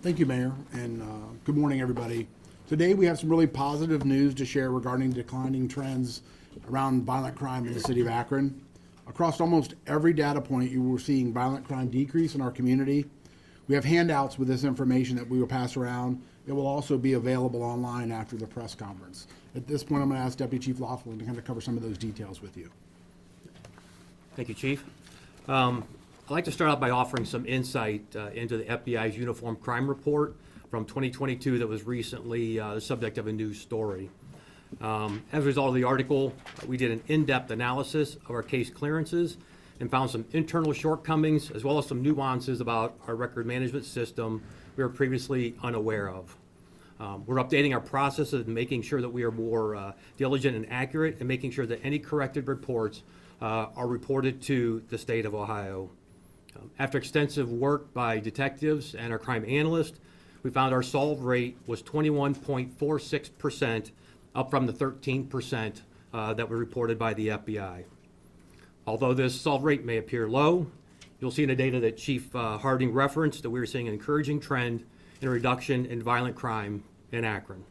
Thank you, Mayor, and good morning, everybody. Today we have some really positive news to share regarding declining trends around violent crime in the city of Akron. Across almost every data point, you were seeing violent crime decrease in our community. We have handouts with this information that we will pass around. It will also be available online after the press conference. At this point, I'm going to ask Deputy Chief Laughlin to kind of cover some of those details with you. Thank you, Chief. I'd like to start out by offering some insight into the FBI's Uniform Crime Report from 2022 that was recently the subject of a news story. As a result of the article, we did an in-depth analysis of our case clearances and found some internal shortcomings as well as some nuances about our record management system we were previously unaware of. We're updating our processes and making sure that we are more diligent and accurate, and making sure that any corrected reports are reported to the state of Ohio. After extensive work by detectives and our crime analyst, we found our solve rate was 21.46%, up from the 13% that were reported by the FBI. Although this solve rate may appear low, you'll see in the data that Chief Harding referenced that we were seeing an encouraging trend in a reduction in violent crime in Akron.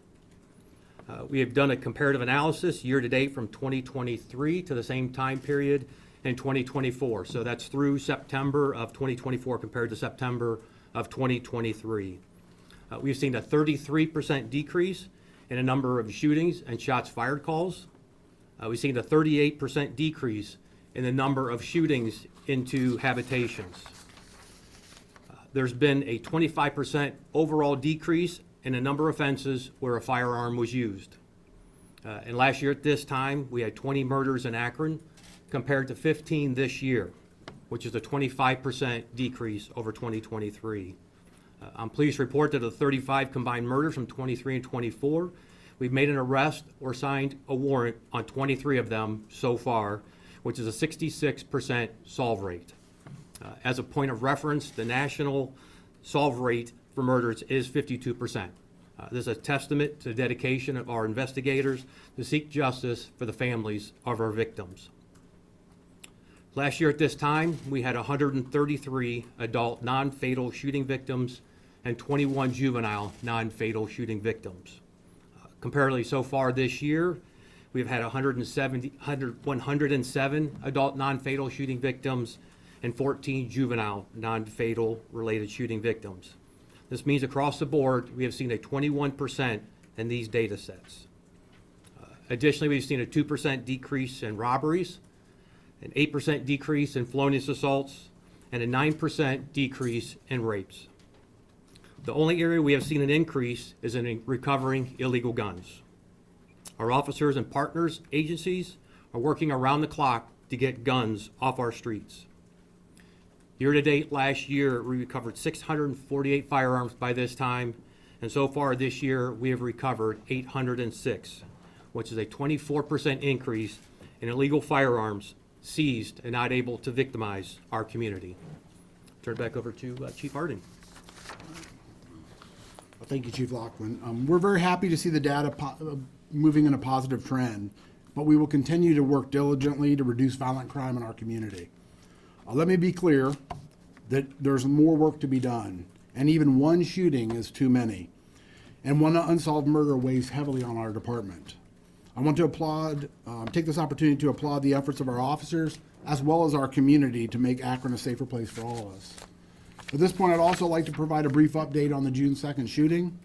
We have done a comparative analysis year to date from 2023 to the same time period in 2024. So that's through September of 2024 compared to September of 2023. We've seen a 33% decrease in a number of shootings and shots fired calls. We've seen a 38% decrease in the number of shootings into habitations. There's been a 25% overall decrease in the number of offenses where a firearm was used. And last year at this time, we had 20 murders in Akron compared to 15 this year, which is a 25% decrease over 2023. I'm pleased to report that of the 35 combined murders from 23 and 24, we've made an arrest or signed a warrant on 23 of them so far, which is a 66% solve rate. As a point of reference, the national solve rate for murders is 52%. This is a testament to the dedication of our investigators to seek justice for the families of our victims. Last year at this time, we had 133 adult non-fatal shooting victims and 21 juvenile non-fatal shooting victims. Comparatively, so far this year, we've had 107 adult non-fatal shooting victims and 14 juvenile non-fatal related shooting victims. This means across the board, we have seen a 21% in these data sets. Additionally, we've seen a 2% decrease in robberies, an 8% decrease in felonious assaults, and a 9% decrease in rapes. The only area we have seen an increase is in recovering illegal guns. Our officers and partners agencies are working around the clock to get guns off our streets. Year to date last year, we recovered 648 firearms by this time, and so far this year, we have recovered 806, which is a 24% increase in illegal firearms seized and not able to victimize our community. Turn it back over to Chief Harding. Well, thank you, Chief Laughlin. We're very happy to see the data moving in a positive trend, but we will continue to work diligently to reduce violent crime in our community. Let me be clear that there's more work to be done, and even one shooting is too many, and one unsolved murder weighs heavily on our department. I want to take this opportunity to applaud the efforts of our officers as well as our community to make Akron a safer place for all of us. At this point, I'd also like to provide a brief update on the June 2nd shooting.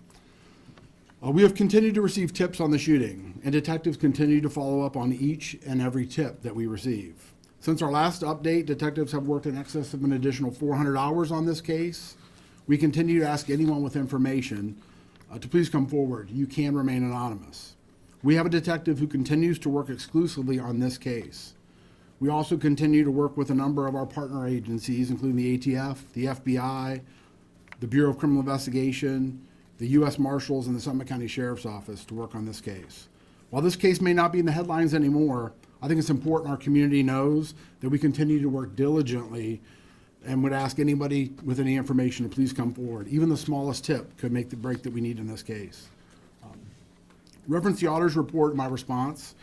We have continued to receive tips on the shooting, and detectives continue to follow up on each and every tip that we receive. Since our last update, detectives have worked in excess of an additional 400 hours on this case. We continue to ask anyone with information to please come forward. You can remain anonymous. We have a detective who continues to work exclusively on this case. We also continue to work with a number of our partner agencies, including the ATF, the FBI, the Bureau of Criminal Investigation, the U.S. Marshals, and the Summit County Sheriff's Office to work on this case. While this case may not be in the headlines anymore, I think it's important our community knows that we continue to work diligently and would ask anybody with any information to please come forward. Even the smallest tip could make the break that we need in this case. Reference the auditor's report in my response.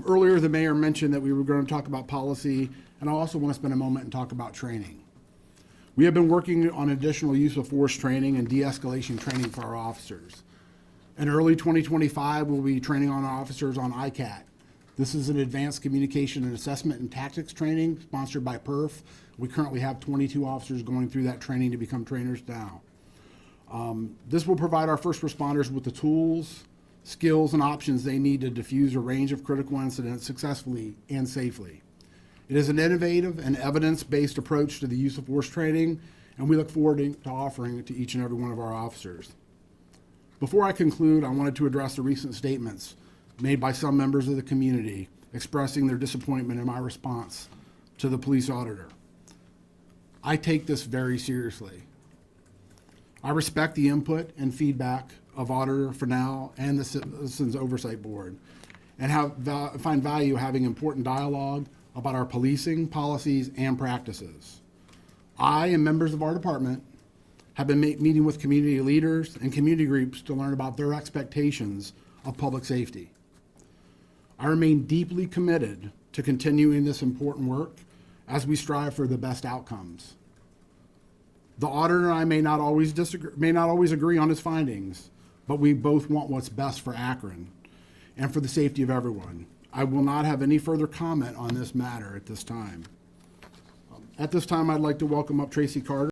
Earlier, the mayor mentioned that we were going to talk about policy, and I also want to spend a moment and talk about training. We have been working on additional use of force training and de-escalation training for our officers. In early 2025, we'll be training on our officers on ICAT. This is an advanced communication and assessment and tactics training sponsored by PERF. We currently have 22 officers going through that training to become trainers now. This will provide our first responders with the tools, skills, and options they need to defuse a range of critical incidents successfully and safely. It is an innovative and evidence-based approach to the use of force training, and we look forward to offering it to each and every one of our officers. Before I conclude, I wanted to address the recent statements made by some members of the community expressing their disappointment in my response to the police auditor. I take this very seriously. I respect the input and feedback of Auditor Fennell and the Citizens Oversight Board, and find value having important dialogue about our policing policies and practices. I and members of our department have been meeting with community leaders and community groups to learn about their expectations of public safety. I remain deeply committed to continuing this important work as we strive for the best outcomes. The auditor and I may not always agree on his findings, but we both want what's best for Akron and for the safety of everyone. I will not have any further comment on this matter at this time. At this time, I'd like to welcome up Tracy Carter.